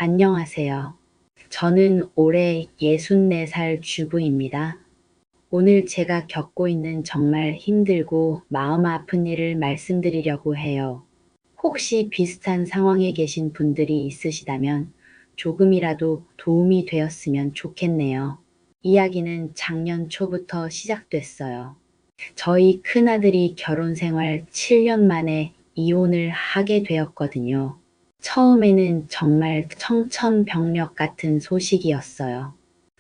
안녕하세요. 저는 올해 64살 주부입니다. 오늘 제가 겪고 있는 정말 힘들고 마음 아픈 일을 말씀드리려고 해요. 혹시 비슷한 상황에 계신 분들이 있으시다면 조금이라도 도움이 되었으면 좋겠네요. 이야기는 작년 초부터 시작됐어요. 저희 큰아들이 결혼 생활 7년 만에 이혼을 하게 되었거든요. 처음에는 정말 청천벽력 같은 소식이었어요.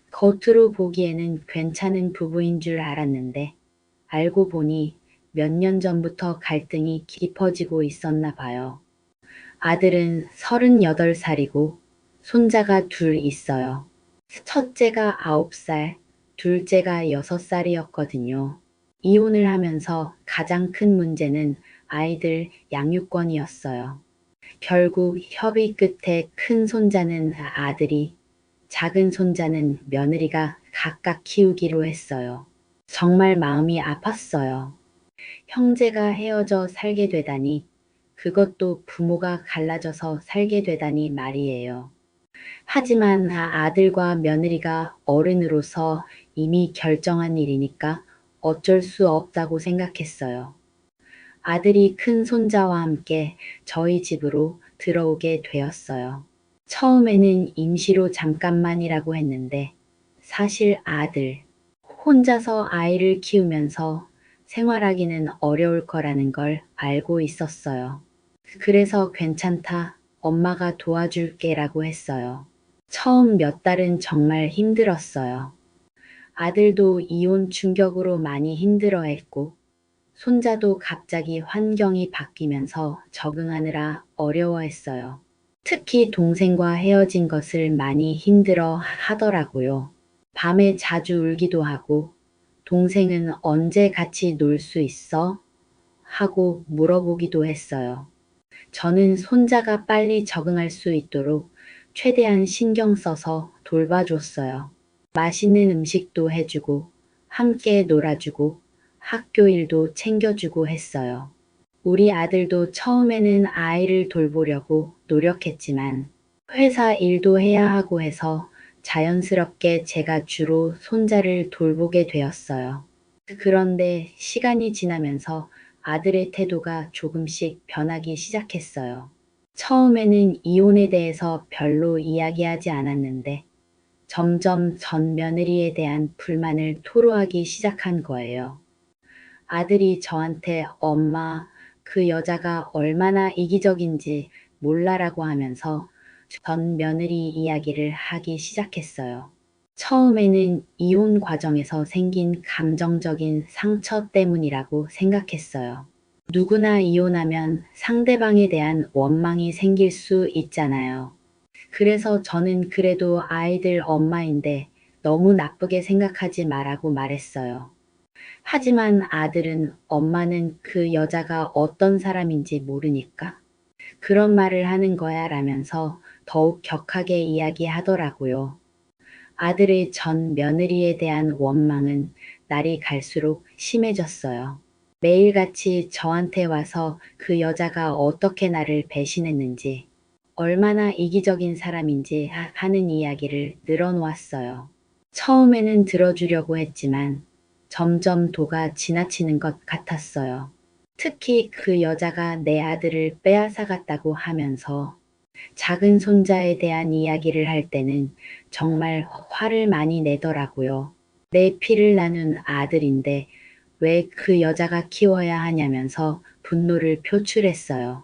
겉으로 보기에는 괜찮은 부부인 줄 알았는데 알고 보니 몇 년 전부터 갈등이 깊어지고 있었나 봐요. 아들은 38살이고 손자가 둘 있어요. 첫째가 9살, 둘째가 6살이었거든요. 이혼을 하면서 가장 큰 문제는 아이들 양육권이었어요. 결국 협의 끝에 큰 손자는 아들이, 작은 손자는 며느리가 각각 키우기로 했어요. 정말 마음이 아팠어요. 형제가 헤어져 살게 되다니, 그것도 부모가 갈라져서 살게 되다니 말이에요. 하지만 아들과 며느리가 어른으로서 이미 결정한 일이니까 어쩔 수 없다고 생각했어요. 아들이 큰 손자와 함께 저희 집으로 들어오게 되었어요. 처음에는 임시로 잠깐만이라고 했는데 사실 아들, 혼자서 아이를 키우면서 생활하기는 어려울 거라는 걸 알고 있었어요. 그래서 괜찮다, 엄마가 도와줄게 라고 했어요. 처음 몇 달은 정말 힘들었어요. 아들도 이혼 충격으로 많이 힘들어했고 손자도 갑자기 환경이 바뀌면서 적응하느라 어려워했어요. 특히 동생과 헤어진 것을 많이 힘들어 하더라고요. 밤에 자주 울기도 하고 동생은 언제 같이 놀 수 있어? 하고 물어보기도 했어요. 저는 손자가 빨리 적응할 수 있도록 최대한 신경 써서 돌봐줬어요. 맛있는 음식도 해주고 함께 놀아주고 학교 일도 챙겨주고 했어요. 우리 아들도 처음에는 아이를 돌보려고 노력했지만 회사 일도 해야 하고 해서 자연스럽게 제가 주로 손자를 돌보게 되었어요. 그런데 시간이 지나면서 아들의 태도가 조금씩 변하기 시작했어요. 처음에는 이혼에 대해서 별로 이야기하지 않았는데 점점 전 며느리에 대한 불만을 토로하기 시작한 거예요. 아들이 저한테 엄마, 그 여자가 얼마나 이기적인지 몰라라고 하면서 전 며느리 이야기를 하기 시작했어요. 처음에는 이혼 과정에서 생긴 감정적인 상처 때문이라고 생각했어요. 누구나 이혼하면 상대방에 대한 원망이 생길 수 있잖아요. 그래서 저는 그래도 아이들 엄마인데 너무 나쁘게 생각하지 말라고 말했어요. 하지만 아들은 엄마는 그 여자가 어떤 사람인지 모르니까 그런 말을 하는 거야 라면서 더욱 격하게 이야기하더라고요. 아들의 전 며느리에 대한 원망은 날이 갈수록 심해졌어요. 매일같이 저한테 와서 그 여자가 어떻게 나를 배신했는지, 얼마나 이기적인 사람인지 하는 이야기를 늘어놓았어요. 처음에는 들어주려고 했지만 점점 도가 지나치는 것 같았어요. 특히 그 여자가 내 아들을 빼앗아갔다고 하면서 작은 손자에 대한 이야기를 할 때는 정말 화를 많이 내더라고요. 내 피를 나눈 아들인데 왜 그 여자가 키워야 하냐면서 분노를 표출했어요.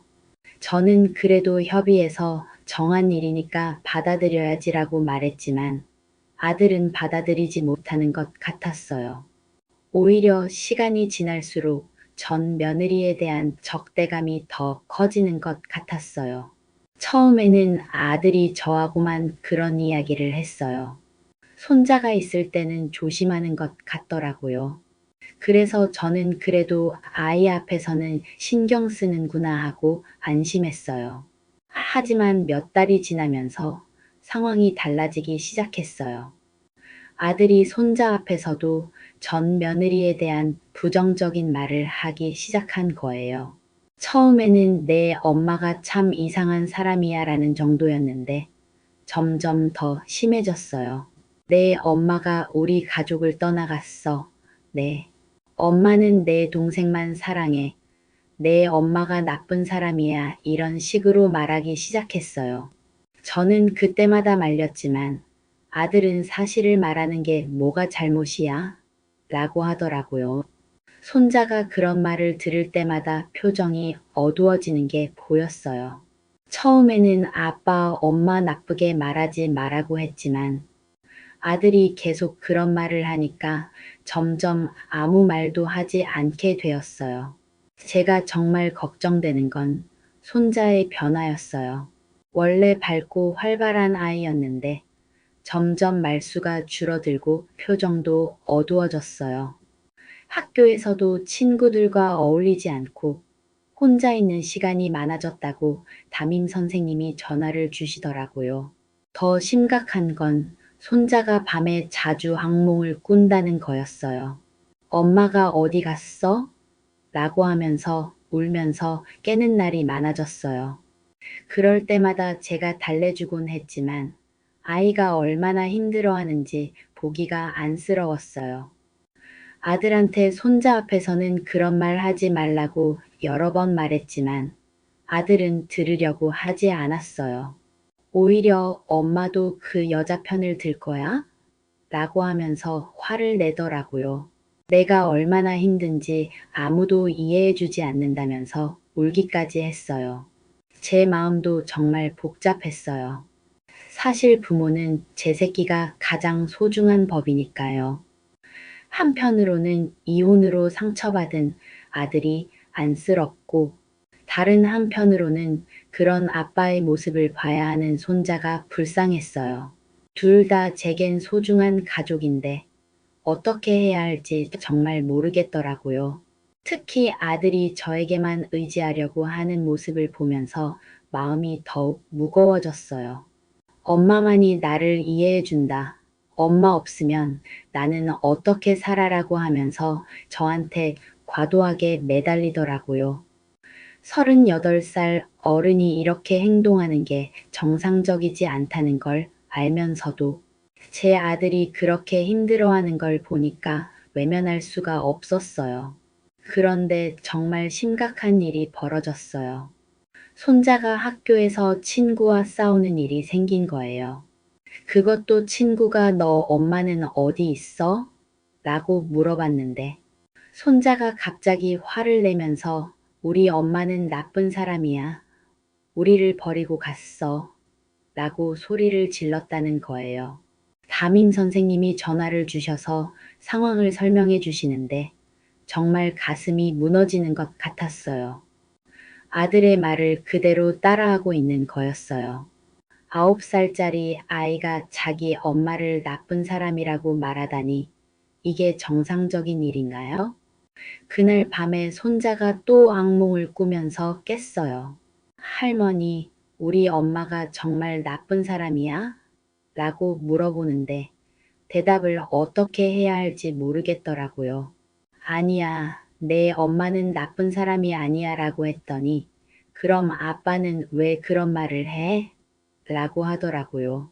저는 그래도 협의해서 정한 일이니까 받아들여야지라고 말했지만 아들은 받아들이지 못하는 것 같았어요. 오히려 시간이 지날수록 전 며느리에 대한 적대감이 더 커지는 것 같았어요. 처음에는 아들이 저하고만 그런 이야기를 했어요. 손자가 있을 때는 조심하는 것 같더라고요. 그래서 저는 그래도 아이 앞에서는 신경 쓰는구나 하고 안심했어요. 하지만 몇 달이 지나면서 상황이 달라지기 시작했어요. 아들이 손자 앞에서도 전 며느리에 대한 부정적인 말을 하기 시작한 거예요. 처음에는 내 엄마가 참 이상한 사람이야 라는 정도였는데 점점 더 심해졌어요. 내 엄마가 우리 가족을 떠나갔어. 네. 엄마는 내 동생만 사랑해. 내 엄마가 나쁜 사람이야. 이런 식으로 말하기 시작했어요. 저는 그때마다 말렸지만 아들은 사실을 말하는 게 뭐가 잘못이야? 라고 하더라고요. 손자가 그런 말을 들을 때마다 표정이 어두워지는 게 보였어요. 처음에는 아빠, 엄마 나쁘게 말하지 말라고 했지만 아들이 계속 그런 말을 하니까 점점 아무 말도 하지 않게 되었어요. 제가 정말 걱정되는 건 손자의 변화였어요. 원래 밝고 활발한 아이였는데 점점 말수가 줄어들고 표정도 어두워졌어요. 학교에서도 친구들과 어울리지 않고 혼자 있는 시간이 많아졌다고 담임 선생님이 전화를 주시더라고요. 더 심각한 건 손자가 밤에 자주 악몽을 꾼다는 거였어요. 엄마가 어디 갔어? 라고 하면서 울면서 깨는 날이 많아졌어요. 그럴 때마다 제가 달래주곤 했지만 아이가 얼마나 힘들어하는지 보기가 안쓰러웠어요. 아들한테 손자 앞에서는 그런 말 하지 말라고 여러 번 말했지만 아들은 들으려고 하지 않았어요. 오히려 엄마도 그 여자 편을 들 거야? 라고 하면서 화를 내더라고요. 내가 얼마나 힘든지 아무도 이해해주지 않는다면서 울기까지 했어요. 제 마음도 정말 복잡했어요. 사실 부모는 제 새끼가 가장 소중한 법이니까요. 한편으로는 이혼으로 상처받은 아들이 안쓰럽고 다른 한편으로는 그런 아빠의 모습을 봐야 하는 손자가 불쌍했어요. 둘 다 제겐 소중한 가족인데 어떻게 해야 할지 정말 모르겠더라고요. 특히 아들이 저에게만 의지하려고 하는 모습을 보면서 마음이 더욱 무거워졌어요. 엄마만이 나를 이해해준다. 엄마 없으면 나는 어떻게 살아라고 하면서 저한테 과도하게 매달리더라고요. 38살 어른이 이렇게 행동하는 게 정상적이지 않다는 걸 알면서도 제 아들이 그렇게 힘들어하는 걸 보니까 외면할 수가 없었어요. 그런데 정말 심각한 일이 벌어졌어요. 손자가 학교에서 친구와 싸우는 일이 생긴 거예요. 그것도 친구가 너 엄마는 어디 있어? 라고 물어봤는데 손자가 갑자기 화를 내면서 우리 엄마는 나쁜 사람이야. 우리를 버리고 갔어. 라고 소리를 질렀다는 거예요. 담임 선생님이 전화를 주셔서 상황을 설명해 주시는데 정말 가슴이 무너지는 것 같았어요. 아들의 말을 그대로 따라하고 있는 거였어요. 9살짜리 아이가 자기 엄마를 나쁜 사람이라고 말하다니 이게 정상적인 일인가요? 그날 밤에 손자가 또 악몽을 꾸면서 깼어요. 할머니, 우리 엄마가 정말 나쁜 사람이야? 라고 물어보는데 대답을 어떻게 해야 할지 모르겠더라고요. 아니야, 내 엄마는 나쁜 사람이 아니야 라고 했더니 그럼 아빠는 왜 그런 말을 해? 라고 하더라고요.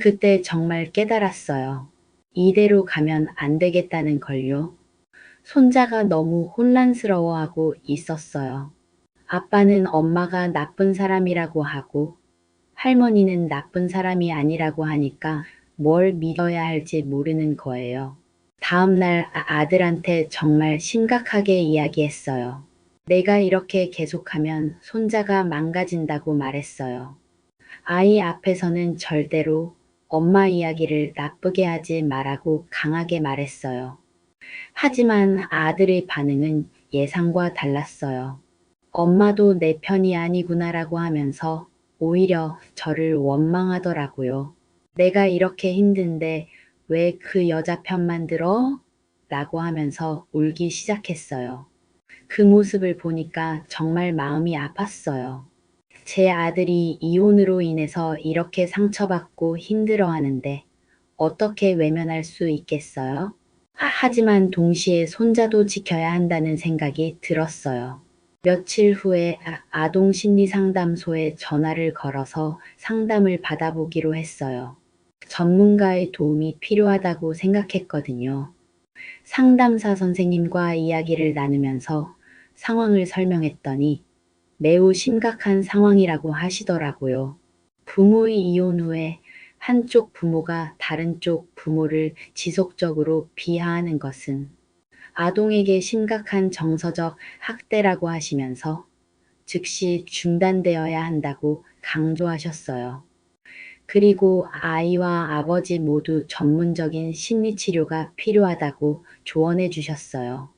그때 정말 깨달았어요. 이대로 가면 안 되겠다는 걸요. 손자가 너무 혼란스러워하고 있었어요. 아빠는 엄마가 나쁜 사람이라고 하고 할머니는 나쁜 사람이 아니라고 하니까 뭘 믿어야 할지 모르는 거예요. 다음날 아들한테 정말 심각하게 이야기했어요. 내가 이렇게 계속하면 손자가 망가진다고 말했어요. 아이 앞에서는 절대로 엄마 이야기를 나쁘게 하지 말라고 강하게 말했어요. 하지만 아들의 반응은 예상과 달랐어요. 엄마도 내 편이 아니구나라고 하면서 오히려 저를 원망하더라고요. 내가 이렇게 힘든데 왜 그 여자 편만 들어? 라고 하면서 울기 시작했어요. 그 모습을 보니까 정말 마음이 아팠어요. 제 아들이 이혼으로 인해서 이렇게 상처받고 힘들어하는데 어떻게 외면할 수 있겠어요? 하지만 동시에 손자도 지켜야 한다는 생각이 들었어요. 며칠 후에 아동심리상담소에 전화를 걸어서 상담을 받아보기로 했어요. 전문가의 도움이 필요하다고 생각했거든요. 상담사 선생님과 이야기를 나누면서 상황을 설명했더니 매우 심각한 상황이라고 하시더라고요. 부모의 이혼 후에 한쪽 부모가 다른 쪽 부모를 지속적으로 비하하는 것은 아동에게 심각한 정서적 학대라고 하시면서 즉시 중단되어야 한다고 강조하셨어요. 그리고 아이와 아버지 모두 전문적인 심리치료가 필요하다고 조언해 주셨어요.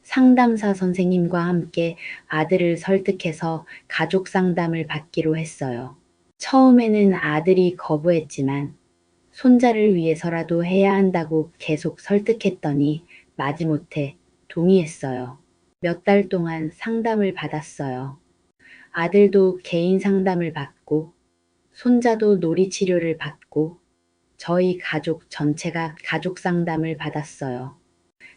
상담사 선생님과 함께 아들을 설득해서 가족 상담을 받기로 했어요. 처음에는 아들이 거부했지만 손자를 위해서라도 해야 한다고 계속 설득했더니 마지못해 동의했어요. 몇 달 동안 상담을 받았어요. 아들도 개인 상담을 받고 손자도 놀이치료를 받고 저희 가족 전체가 가족 상담을 받았어요.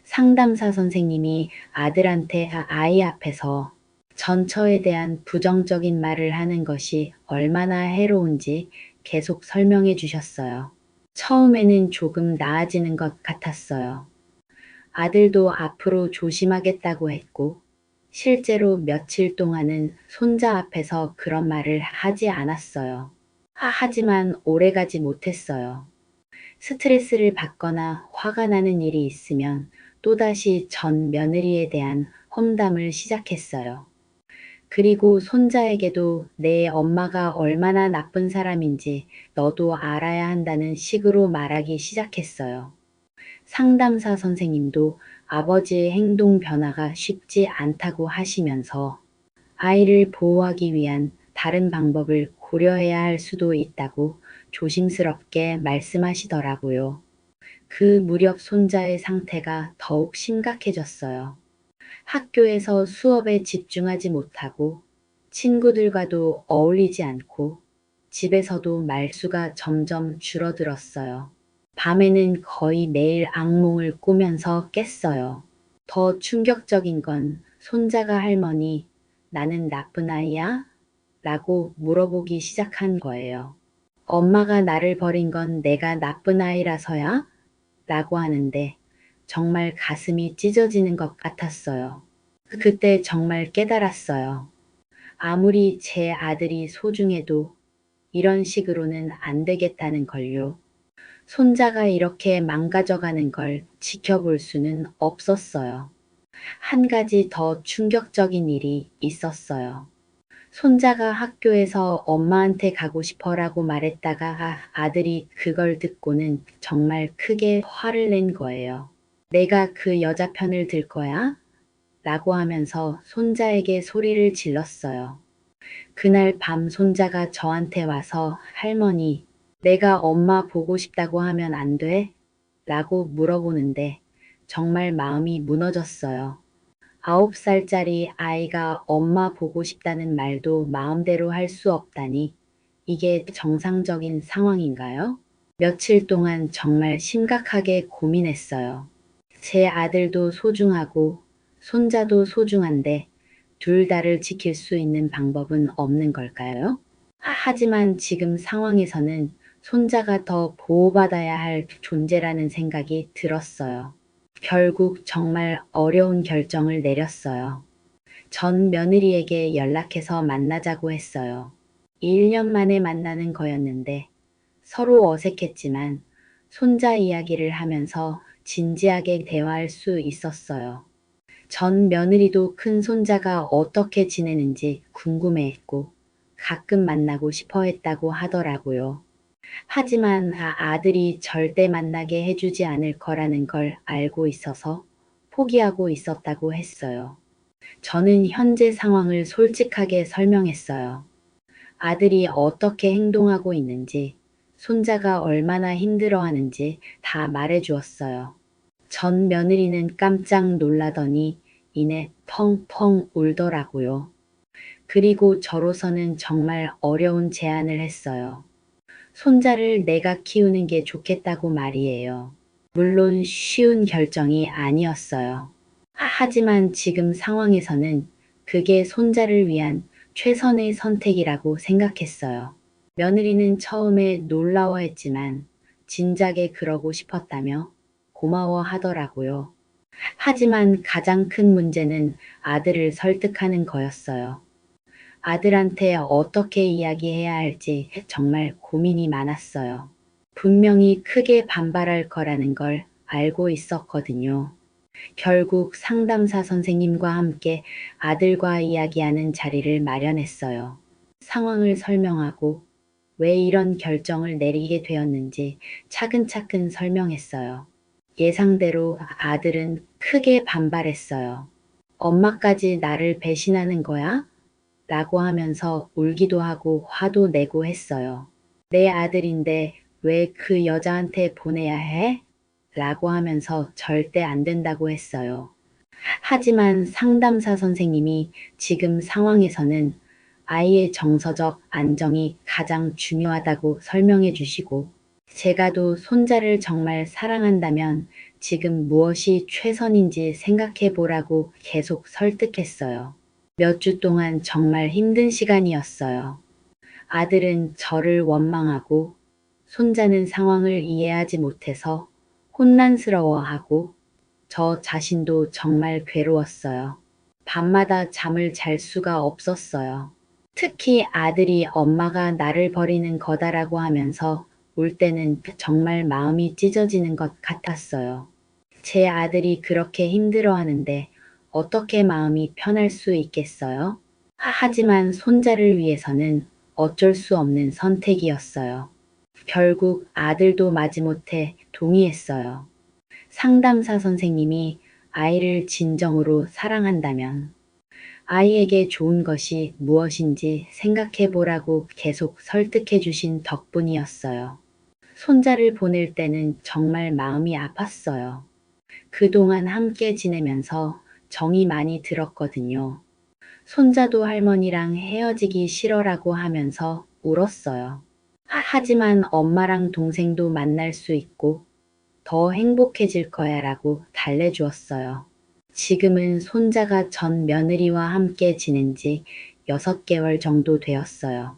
상담사 선생님이 아들한테 아이 앞에서 전처에 대한 부정적인 말을 하는 것이 얼마나 해로운지 계속 설명해 주셨어요. 처음에는 조금 나아지는 것 같았어요. 아들도 앞으로 조심하겠다고 했고, 실제로 며칠 동안은 손자 앞에서 그런 말을 하지 않았어요. 하지만 오래가지 못했어요. 스트레스를 받거나 화가 나는 일이 있으면 또다시 전 며느리에 대한 험담을 시작했어요. 그리고 손자에게도 내 엄마가 얼마나 나쁜 사람인지 너도 알아야 한다는 식으로 말하기 시작했어요. 상담사 선생님도 아버지의 행동 변화가 쉽지 않다고 하시면서 아이를 보호하기 위한 다른 방법을 고려해야 할 수도 있다고 조심스럽게 말씀하시더라고요. 그 무렵 손자의 상태가 더욱 심각해졌어요. 학교에서 수업에 집중하지 못하고 친구들과도 어울리지 않고 집에서도 말수가 점점 줄어들었어요. 밤에는 거의 매일 악몽을 꾸면서 깼어요. 더 충격적인 건 손자가 할머니, 나는 나쁜 아이야? 라고 물어보기 시작한 거예요. 엄마가 나를 버린 건 내가 나쁜 아이라서야? 라고 하는데 정말 가슴이 찢어지는 것 같았어요. 그때 정말 깨달았어요. 아무리 제 아들이 소중해도 이런 식으로는 안 되겠다는 걸요. 손자가 이렇게 망가져가는 걸 지켜볼 수는 없었어요. 한 가지 더 충격적인 일이 있었어요. 손자가 학교에서 엄마한테 가고 싶어라고 말했다가 아들이 그걸 듣고는 정말 크게 화를 낸 거예요. 내가 그 여자 편을 들 거야? 라고 하면서 손자에게 소리를 질렀어요. 그날 밤 손자가 저한테 와서 할머니, 내가 엄마 보고 싶다고 하면 안 돼? 라고 물어보는데 정말 마음이 무너졌어요. 9살짜리 아이가 엄마 보고 싶다는 말도 마음대로 할 수 없다니 이게 정상적인 상황인가요? 며칠 동안 정말 심각하게 고민했어요. 제 아들도 소중하고 손자도 소중한데 둘 다를 지킬 수 있는 방법은 없는 걸까요? 하지만 지금 상황에서는 손자가 더 보호받아야 할 존재라는 생각이 들었어요. 결국 정말 어려운 결정을 내렸어요. 전 며느리에게 연락해서 만나자고 했어요. 1년 만에 만나는 거였는데 서로 어색했지만 손자 이야기를 하면서 진지하게 대화할 수 있었어요. 전 며느리도 큰 손자가 어떻게 지내는지 궁금해했고 가끔 만나고 싶어 했다고 하더라고요. 하지만 아들이 절대 만나게 해주지 않을 거라는 걸 알고 있어서 포기하고 있었다고 했어요. 저는 현재 상황을 솔직하게 설명했어요. 아들이 어떻게 행동하고 있는지, 손자가 얼마나 힘들어하는지 다 말해주었어요. 전 며느리는 깜짝 놀라더니 이내 펑펑 울더라고요. 그리고 저로서는 정말 어려운 제안을 했어요. 손자를 내가 키우는 게 좋겠다고 말이에요. 물론 쉬운 결정이 아니었어요. 하지만 지금 상황에서는 그게 손자를 위한 최선의 선택이라고 생각했어요. 며느리는 처음에 놀라워했지만 진작에 그러고 싶었다며 고마워하더라고요. 하지만 가장 큰 문제는 아들을 설득하는 거였어요. 아들한테 어떻게 이야기해야 할지 정말 고민이 많았어요. 분명히 크게 반발할 거라는 걸 알고 있었거든요. 결국 상담사 선생님과 함께 아들과 이야기하는 자리를 마련했어요. 상황을 설명하고 왜 이런 결정을 내리게 되었는지 차근차근 설명했어요. 예상대로 아들은 크게 반발했어요. 엄마까지 나를 배신하는 거야? 라고 하면서 울기도 하고 화도 내고 했어요. 내 아들인데 왜 그 여자한테 보내야 해? 라고 하면서 절대 안 된다고 했어요. 하지만 상담사 선생님이 지금 상황에서는 아이의 정서적 안정이 가장 중요하다고 설명해 주시고, 제가도 손자를 정말 사랑한다면 지금 무엇이 최선인지 생각해 보라고 계속 설득했어요. 몇 주 동안 정말 힘든 시간이었어요. 아들은 저를 원망하고, 손자는 상황을 이해하지 못해서 혼란스러워하고, 저 자신도 정말 괴로웠어요. 밤마다 잠을 잘 수가 없었어요. 특히 아들이 엄마가 나를 버리는 거다라고 하면서 울 때는 정말 마음이 찢어지는 것 같았어요. 제 아들이 그렇게 힘들어하는데 어떻게 마음이 편할 수 있겠어요? 하지만 손자를 위해서는 어쩔 수 없는 선택이었어요. 결국 아들도 마지못해 동의했어요. 상담사 선생님이 아이를 진정으로 사랑한다면 아이에게 좋은 것이 무엇인지 생각해 보라고 계속 설득해 주신 덕분이었어요. 손자를 보낼 때는 정말 마음이 아팠어요. 그동안 함께 지내면서 정이 많이 들었거든요. 손자도 할머니랑 헤어지기 싫어라고 하면서 울었어요. 하지만 엄마랑 동생도 만날 수 있고 더 행복해질 거야 라고 달래주었어요. 지금은 손자가 전 며느리와 함께 지낸 지 6개월 정도 되었어요.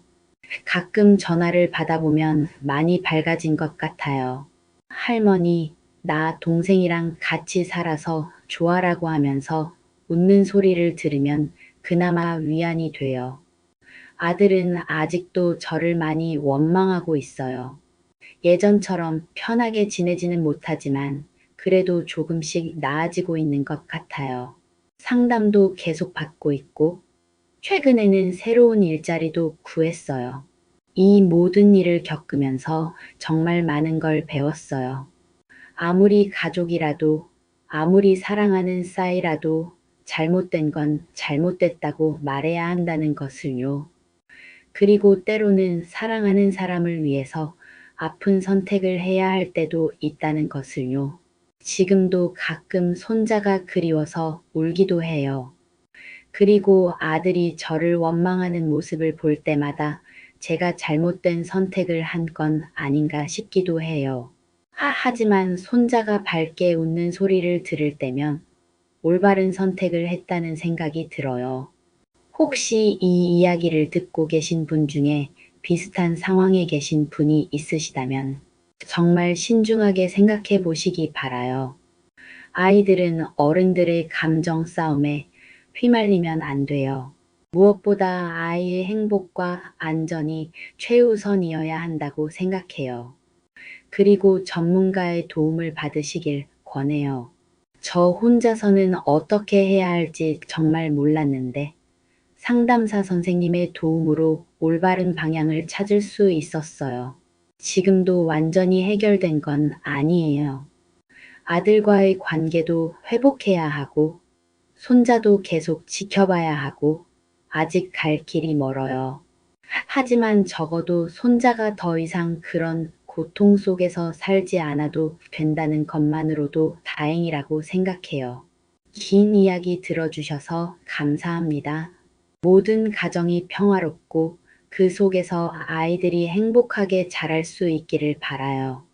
가끔 전화를 받아보면 많이 밝아진 것 같아요. 할머니, 나 동생이랑 같이 살아서 좋아라고 하면서 웃는 소리를 들으면 그나마 위안이 돼요. 아들은 아직도 저를 많이 원망하고 있어요. 예전처럼 편하게 지내지는 못하지만 그래도 조금씩 나아지고 있는 것 같아요. 상담도 계속 받고 있고 최근에는 새로운 일자리도 구했어요. 이 모든 일을 겪으면서 정말 많은 걸 배웠어요. 아무리 가족이라도, 아무리 사랑하는 사이라도 잘못된 건 잘못됐다고 말해야 한다는 것을요. 그리고 때로는 사랑하는 사람을 위해서 아픈 선택을 해야 할 때도 있다는 것을요. 지금도 가끔 손자가 그리워서 울기도 해요. 그리고 아들이 저를 원망하는 모습을 볼 때마다 제가 잘못된 선택을 한 건 아닌가 싶기도 해요. 하지만 손자가 밝게 웃는 소리를 들을 때면 올바른 선택을 했다는 생각이 들어요. 혹시 이 이야기를 듣고 계신 분 중에 비슷한 상황에 계신 분이 있으시다면 정말 신중하게 생각해 보시기 바라요. 아이들은 어른들의 감정 싸움에 휘말리면 안 돼요. 무엇보다 아이의 행복과 안전이 최우선이어야 한다고 생각해요. 그리고 전문가의 도움을 받으시길 권해요. 저 혼자서는 어떻게 해야 할지 정말 몰랐는데 상담사 선생님의 도움으로 올바른 방향을 찾을 수 있었어요. 지금도 완전히 해결된 건 아니에요. 아들과의 관계도 회복해야 하고, 손자도 계속 지켜봐야 하고, 아직 갈 길이 멀어요. 하지만 적어도 손자가 더 이상 그런 고통 속에서 살지 않아도 된다는 것만으로도 다행이라고 생각해요. 긴 이야기 들어주셔서 감사합니다. 모든 가정이 평화롭고 그 속에서 아이들이 행복하게 자랄 수 있기를 바라요.